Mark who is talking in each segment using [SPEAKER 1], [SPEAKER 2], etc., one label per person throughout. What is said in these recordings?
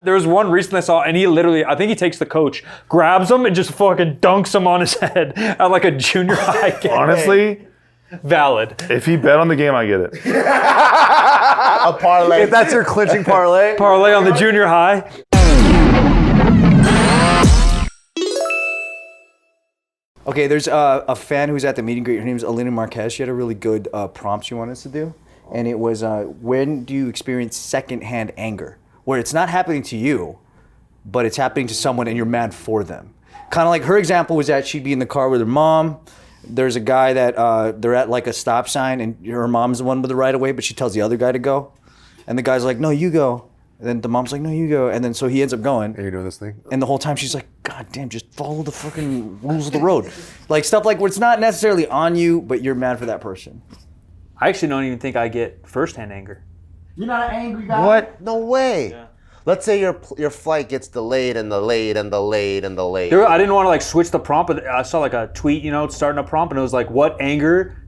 [SPEAKER 1] There was one recently I saw, and he literally, I think he takes the coach, grabs him, and just fucking dunks him on his head at like a junior high game.
[SPEAKER 2] Honestly,
[SPEAKER 1] valid.
[SPEAKER 2] If he bet on the game, I get it.
[SPEAKER 3] A parlay.
[SPEAKER 4] If that's your clinching parlay.
[SPEAKER 1] Parlay on the junior high.
[SPEAKER 4] Okay, there's a fan who's at the meet and greet. Her name is Alina Marquez. She had a really good prompt she wanted us to do. And it was, when do you experience secondhand anger? Where it's not happening to you, but it's happening to someone and you're mad for them. Kind of like her example was that she'd be in the car with her mom. There's a guy that they're at like a stop sign and her mom's the one with the right of way, but she tells the other guy to go. And the guy's like, no, you go. And then the mom's like, no, you go. And then so he ends up going.
[SPEAKER 3] And you're doing this thing?
[SPEAKER 4] And the whole time she's like, God damn, just follow the fucking rules of the road. Like stuff like where it's not necessarily on you, but you're mad for that person.
[SPEAKER 1] I actually don't even think I get firsthand anger.
[SPEAKER 5] You're not an angry guy?
[SPEAKER 3] What? No way. Yeah. Let's say your flight gets delayed and delayed and delayed and delayed.
[SPEAKER 1] I didn't want to like switch the prompt, but I saw like a tweet, starting a prompt, and it was like, what anger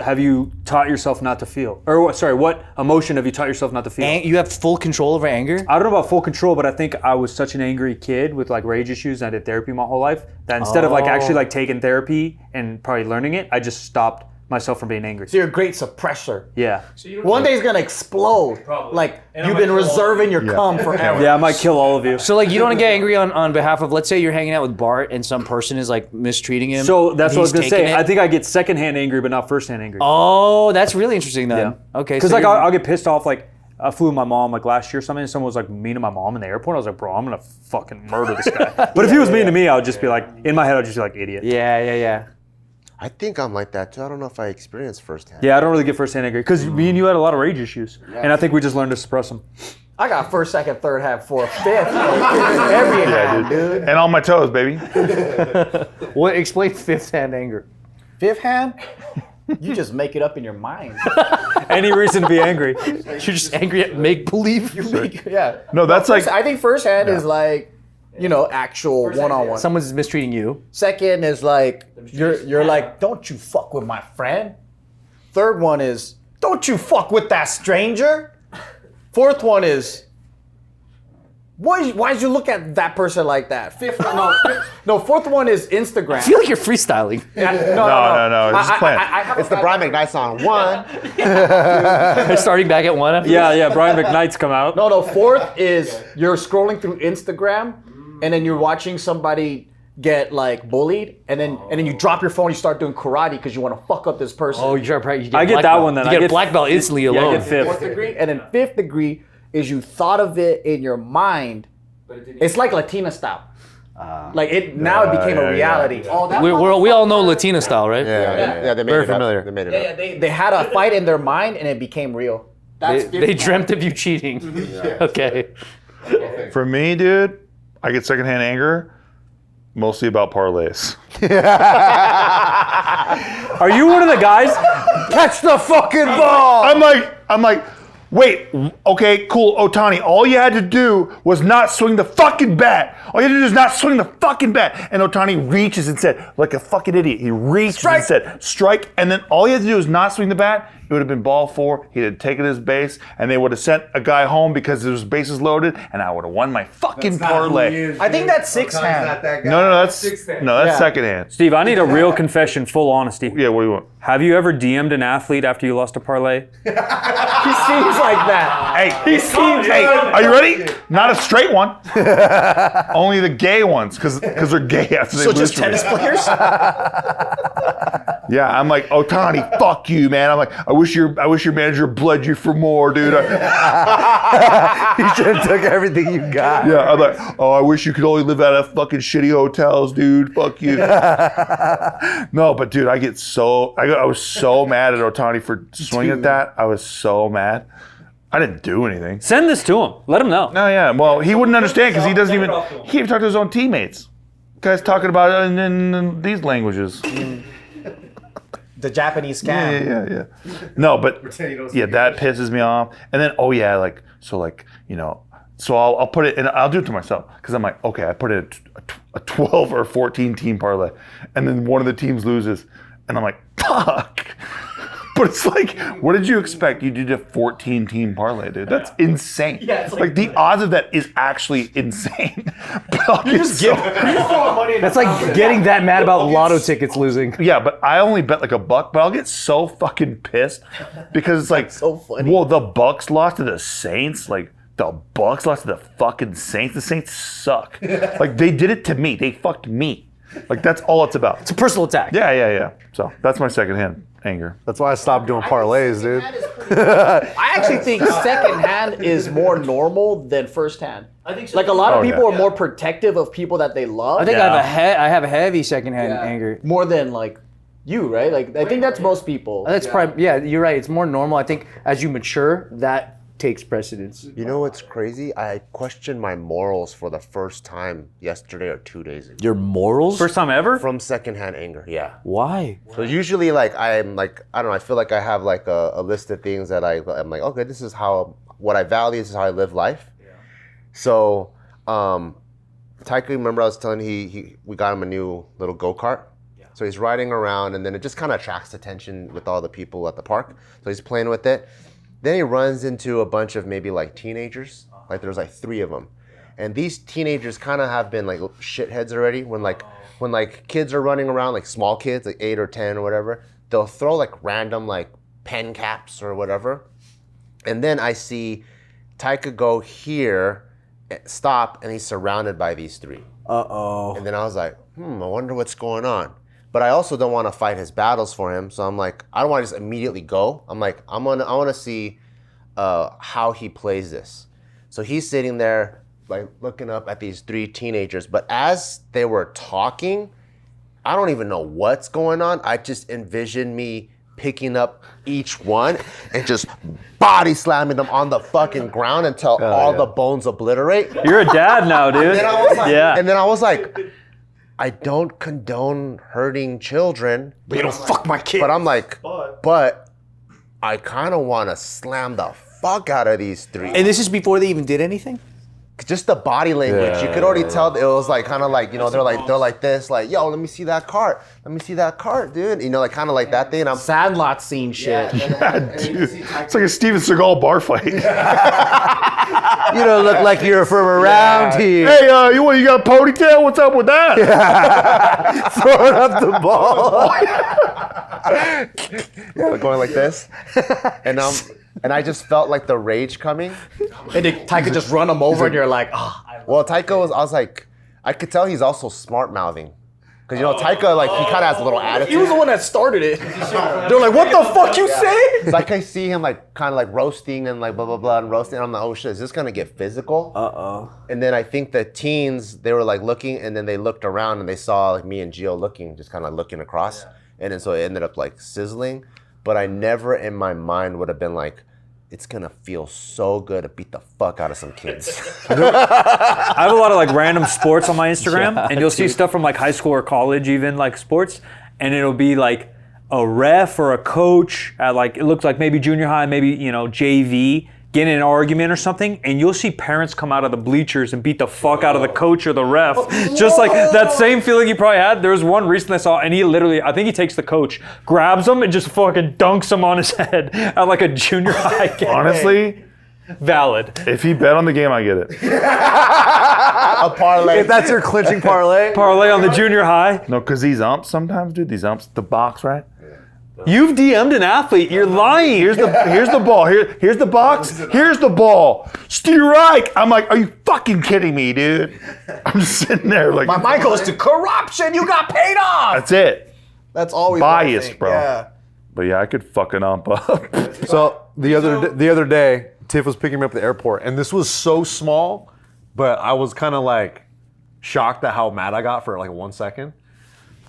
[SPEAKER 1] have you taught yourself not to feel? Or what emotion have you taught yourself not to feel?
[SPEAKER 4] You have full control over anger?
[SPEAKER 1] I don't know about full control, but I think I was such an angry kid with like rage issues, and I did therapy my whole life, that instead of like actually like taking therapy and probably learning it, I just stopped myself from being angry.
[SPEAKER 5] So you're a great suppressor.
[SPEAKER 1] Yeah.
[SPEAKER 5] So one day it's gonna explode. Probably. Like you've been reserving your cum forever.
[SPEAKER 1] Yeah, I might kill all of you.
[SPEAKER 4] So like you don't get angry on behalf of, let's say you're hanging out with Bart and some person is like mistreating him.
[SPEAKER 1] So that's what I was gonna say.
[SPEAKER 4] It.
[SPEAKER 1] I think I get secondhand angry, but not firsthand angry.
[SPEAKER 4] Oh, that's really interesting then.
[SPEAKER 1] Yeah.
[SPEAKER 4] Okay.
[SPEAKER 1] Because like I'll get pissed off. Like I flew with my mom like last year or something, and someone was like mean to my mom in the airport. I was like, bro, I'm gonna fucking murder this guy. But if he was mean to me, I would just be like, in my head, I'd just be like, idiot.
[SPEAKER 4] Yeah.
[SPEAKER 3] I think I'm like that too. I don't know if I experienced firsthand.
[SPEAKER 1] Yeah, I don't really get firsthand angry because me and you had a lot of rage issues, and I think we just learned to suppress them.
[SPEAKER 5] I got first, second, third, half, fourth, fifth. Every hand, dude.
[SPEAKER 2] And on my toes, baby.
[SPEAKER 4] What explain fifth hand anger?
[SPEAKER 5] Fifth hand? You just make it up in your mind.
[SPEAKER 1] Any reason to be angry?
[SPEAKER 4] You're just angry at make believe.
[SPEAKER 5] Yeah.
[SPEAKER 2] No, that's like
[SPEAKER 5] I think first hand is like, actual one-on-one.
[SPEAKER 4] Someone's mistreating you.
[SPEAKER 5] Second is like, you're like, don't you fuck with my friend. Third one is, don't you fuck with that stranger. Fourth one is, why'd you look at that person like that? Fourth one is Instagram.
[SPEAKER 4] I feel like you're freestyling.
[SPEAKER 5] Yeah,
[SPEAKER 2] no. It's just playing.
[SPEAKER 3] It's the Brian McKnight song. One.
[SPEAKER 4] Starting back at one.
[SPEAKER 1] Yeah. Brian McKnight's come out.
[SPEAKER 5] No. Fourth is you're scrolling through Instagram, and then you're watching somebody get like bullied, and then you drop your phone, you start doing karate because you want to fuck up this person.
[SPEAKER 4] Oh, you get
[SPEAKER 1] I get that one then.
[SPEAKER 4] You get a black belt instantly alone.
[SPEAKER 1] I get fifth.
[SPEAKER 5] Fourth degree, and then fifth degree is you thought of it in your mind. It's like Latina style. Now it became a reality.
[SPEAKER 4] Yeah. We all know Latina style, right?
[SPEAKER 3] Yeah, they made
[SPEAKER 4] Very
[SPEAKER 3] it
[SPEAKER 4] familiar.
[SPEAKER 3] up. They made it up.
[SPEAKER 5] They had a fight in their mind, and it became real.
[SPEAKER 4] They dreamt of you cheating. Okay.
[SPEAKER 2] For me, dude, I get secondhand anger, mostly about parlays.
[SPEAKER 1] Are you one of the guys?
[SPEAKER 3] Catch the fucking ball!
[SPEAKER 2] I'm like, wait, okay, cool, Otani, all you had to do was not swing the fucking bat. All you had to do is not swing the fucking bat. And Otani reaches and said, like a fucking idiot, he reached and said, strike, and then all you had to do is not swing the bat. It would have been ball four. He'd have taken his base, and they would have sent a guy home because his bases loaded, and I would have won my fucking parlay.
[SPEAKER 5] I think that's sixth hand.
[SPEAKER 2] No, that's second hand.
[SPEAKER 1] Steve, I need a real confession, full honesty.
[SPEAKER 2] Yeah, what do you want?
[SPEAKER 1] Have you ever DM'd an athlete after you lost a parlay?
[SPEAKER 5] He seems like that.
[SPEAKER 2] Hey, are you ready? Not a straight one. Only the gay ones, because they're gay after they lose.
[SPEAKER 5] So just tennis players?
[SPEAKER 2] Yeah, I'm like, Otani, fuck you, man. I'm like, I wish your manager bled you for more, dude.
[SPEAKER 3] He should have took everything you got.
[SPEAKER 2] Yeah, I'm like, oh, I wish you could only live out of fucking shitty hotels, dude. Fuck you. No, but dude, I was so mad at Otani for swinging at that. I was so mad. I didn't do anything.
[SPEAKER 1] Send this to him. Let him know.
[SPEAKER 2] No, yeah. Well, he wouldn't understand because he can't even talk to his own teammates. Guy's talking about it in these languages.
[SPEAKER 5] The Japanese scam.
[SPEAKER 2] Yeah. No, but that pisses me off. And then, so I'll put it, and I'll do it to myself because I'm like, okay, I put in a 12 or 14 team parlay, and then one of the teams loses, and I'm like, fuck. But it's like, what did you expect? You did a 14-team parlay, dude. That's insane.
[SPEAKER 5] Yeah, it's
[SPEAKER 2] like the odds of that is actually insane. You just
[SPEAKER 5] give
[SPEAKER 4] That's like getting that mad about lotto tickets losing.
[SPEAKER 2] Yeah, but I only bet like $1, but I'll get so fucking pissed because it's like,
[SPEAKER 3] so funny.
[SPEAKER 2] Well, the Bucks lost to the Saints. Like, the Bucks lost to the fucking Saints. The Saints suck. Like, they did it to me. They fucked me. Like, that's all it's about.
[SPEAKER 4] It's a personal attack.
[SPEAKER 2] Yeah. So that's my secondhand anger.
[SPEAKER 6] That's why I stopped doing parlays, dude.
[SPEAKER 5] I actually think secondhand is more normal than firsthand. I think so. Like a lot of people are more protective of people that they love.
[SPEAKER 4] I think I have a heavy secondhand anger.
[SPEAKER 5] more than like you, right? Like I think that's most people.
[SPEAKER 4] That's probably you're right. It's more normal. I think as you mature, that takes precedence.
[SPEAKER 3] You know what's crazy? I questioned my morals for the first time yesterday or 2 days ago.
[SPEAKER 4] Your morals?
[SPEAKER 1] First time ever?
[SPEAKER 3] From secondhand anger, yeah.
[SPEAKER 4] Why?
[SPEAKER 3] So usually, like, I'm like, I don't know, I feel like I have like a list of things that I'm like, okay, this is what I value, this is how I live life. Yeah. So, Taika, remember I was telling we got him a new little go-kart? Yeah. So he's riding around and then it just kind of attracts attention with all the people at the park. So he's playing with it. Then he runs into a bunch of maybe like teenagers. Like there's like 3 of them. And these teenagers kind of have been like shitheads already. When kids are running around, like small kids, like 8 or 10 or whatever, they'll throw like random like pen caps or whatever. And then I see Taika go here, stop, and he's surrounded by these 3.
[SPEAKER 4] Uh-oh.
[SPEAKER 3] And then I was like, I wonder what's going on. But I also don't want to fight his battles for him. So I'm like, I don't want to just immediately go. I'm like, I want to see how he plays this. So he's sitting there, like looking up at these 3 teenagers. But as they were talking, I don't even know what's going on. I just envisioned me picking up each one and just body slamming them on the fucking ground until all the bones obliterate.
[SPEAKER 1] You're a dad now, dude.
[SPEAKER 3] And then I was like,
[SPEAKER 1] yeah.
[SPEAKER 3] And then I was like, I don't condone hurting children.
[SPEAKER 5] But you don't fuck my kid.
[SPEAKER 3] But I'm like, but I kind of want to slam the fuck out of these 3.
[SPEAKER 4] And this is before they even did anything?
[SPEAKER 3] Just the body language, you could already tell it was like kind of like, you know, they're like this, like, yo, let me see that cart, dude. You know, like kind of like that thing. And I'm
[SPEAKER 5] Sandlot scene shit.
[SPEAKER 2] Yeah, dude. It's like a Steven Seagal bar fight.
[SPEAKER 3] You don't look like you're from around here.
[SPEAKER 2] Hey, you got a ponytail? What's up with that? Yeah.
[SPEAKER 3] Throwing up the ball. Yeah, going like this. And I just felt like the rage coming.
[SPEAKER 5] And then Taika just run him over and you're like,
[SPEAKER 3] Well, Taika I was like, I could tell he's also smart mouthing. Because, you know, Taika, like, he kind of has a little attitude.
[SPEAKER 5] he was the one that started it. They're like, what the fuck you say?
[SPEAKER 3] It's like I see him, like, kind of like roasting and like blah, blah, blah, and roasting. And I'm like, oh shit, is this going to get physical?
[SPEAKER 4] Uh-oh.
[SPEAKER 3] And then I think the teens, they were like looking, and then they looked around and they saw like me and Gio looking, just kind of looking across. Yeah. And then so it ended up like sizzling. But I never in my mind would have been like, it's gonna feel so good to beat the fuck out of some kids.
[SPEAKER 1] I have a lot of like random sports on my Instagram, and you'll see stuff from like high school or college, even like sports, and it'll be like a ref or a coach at like, it looks like maybe junior high, maybe, you know, JV, get in an argument or something, and you'll see parents come out of the bleachers and beat the fuck out of the coach or the ref. Just like that same feeling you probably had. There was one recently I saw, and he literally, I think he takes the coach, grabs him, and just fucking dunks him on his head at like a junior high game.
[SPEAKER 2] Honestly,
[SPEAKER 1] valid.
[SPEAKER 2] if he bet on the game, I get it.
[SPEAKER 3] A parlay.
[SPEAKER 6] If that's your clinching parlay.
[SPEAKER 1] Parlay on the junior high.
[SPEAKER 2] No, because these umps sometimes, dude, the box, right?
[SPEAKER 1] You've DM'd an athlete. You're lying.
[SPEAKER 2] Here's the ball. Here's the box. Here's the ball. Strike. I'm like, are you fucking kidding me, dude? I'm just sitting there like,
[SPEAKER 5] My mind goes to corruption. You got paid off.
[SPEAKER 2] that's it.
[SPEAKER 5] That's always what I
[SPEAKER 2] Biased,
[SPEAKER 5] think.
[SPEAKER 2] bro.
[SPEAKER 5] Yeah.
[SPEAKER 2] But yeah, I could fucking ump up.
[SPEAKER 6] So the other day, Tiff was picking me up at the airport, and this was so small, but I was kind of like shocked at how mad I got for like 1 second.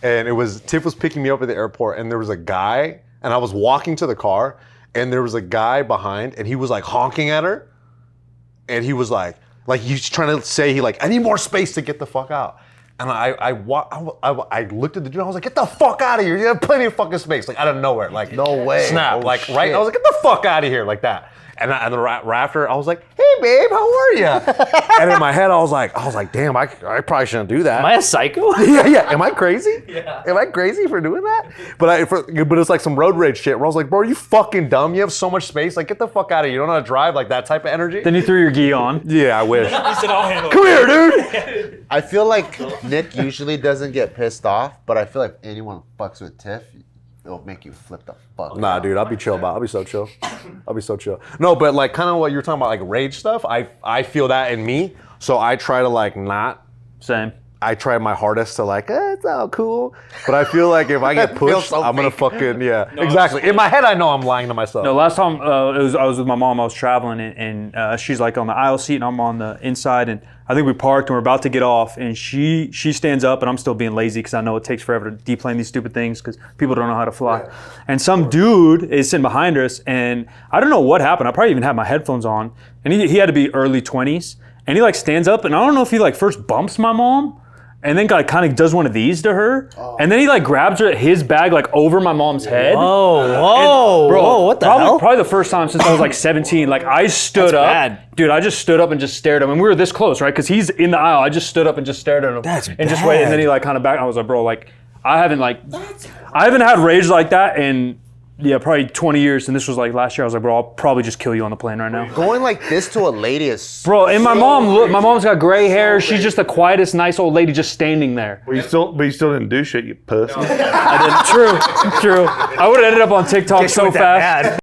[SPEAKER 6] And Tiff was picking me up at the airport, and there was a guy, and I was walking to the car, and there was a guy behind, and he was like honking at her, and he was like he's trying to say I need more space to get the fuck out. And I looked at the dude, and I was like, get the fuck out of here! You have plenty of fucking space, like out of nowhere, like
[SPEAKER 3] No way.
[SPEAKER 6] snap,
[SPEAKER 3] Oh,
[SPEAKER 6] like
[SPEAKER 3] shit.
[SPEAKER 6] right. I was like, get the fuck out of here, like that. And right after, I was like, hey, babe, how are you? And in my head, I was like, damn, I probably shouldn't do that.
[SPEAKER 7] Am I a psycho?
[SPEAKER 6] Yeah. Am I crazy? Yeah. Am I crazy for doing that? But it's like some road rage shit where I was like, bro, are you fucking dumb? You have so much space. Like, get the fuck out of here. You don't know how to drive, like that type of energy.
[SPEAKER 1] Then you threw your gi on.
[SPEAKER 6] Yeah, I wish.
[SPEAKER 7] He said, I'll handle
[SPEAKER 6] Come here, dude.
[SPEAKER 3] I feel like Nick usually doesn't get pissed off, but I feel like if anyone fucks with Tiff, it'll make you flip the fuck.
[SPEAKER 6] Nah, dude, I'll be chill about it. I'll be so chill. No, but like kind of what you're talking about, like rage stuff, I feel that in me. So I try to like not.
[SPEAKER 1] Same.
[SPEAKER 6] I try my hardest to like, it's all cool. But I feel like if I get pushed,
[SPEAKER 3] so
[SPEAKER 6] I'm going to
[SPEAKER 3] fake.
[SPEAKER 6] fucking, exactly. In my head, I know I'm lying to myself.
[SPEAKER 1] No, last time I was with my mom. I was traveling, and she's like on the aisle seat, and I'm on the inside. And I think we parked, and we're about to get off. And she stands up, and I'm still being lazy because I know it takes forever to deplane these stupid things because people don't know how to fly. Yeah. And some dude is sitting behind us, and I don't know what happened. I probably even had my headphones on, and he had to be early 20s. And he like stands up, and I don't know if he like first bumps my mom. And then kind of does one of these to her, and then he like grabs his bag like over my mom's head.
[SPEAKER 7] Whoa, what the hell?
[SPEAKER 1] Probably the first time since I was like 17. Like I stood up,
[SPEAKER 7] bad.
[SPEAKER 1] dude. I just stood up and just stared at him, and we were this close, right? Because he's in the aisle. I just stood up and just stared at him. And just waited, and then he like kind of back. I was like, bro, like I haven't had rage like that in probably 20 years, and this was like last year. I was like, bro, I'll probably just kill you on the plane right now.
[SPEAKER 3] Going like this to a lady is
[SPEAKER 1] Bro, and my mom's got gray hair. She's just the quietest, nice old lady just standing there.
[SPEAKER 2] But you still didn't do shit, you pussy.
[SPEAKER 1] I did. True. I would have ended up on TikTok so fast.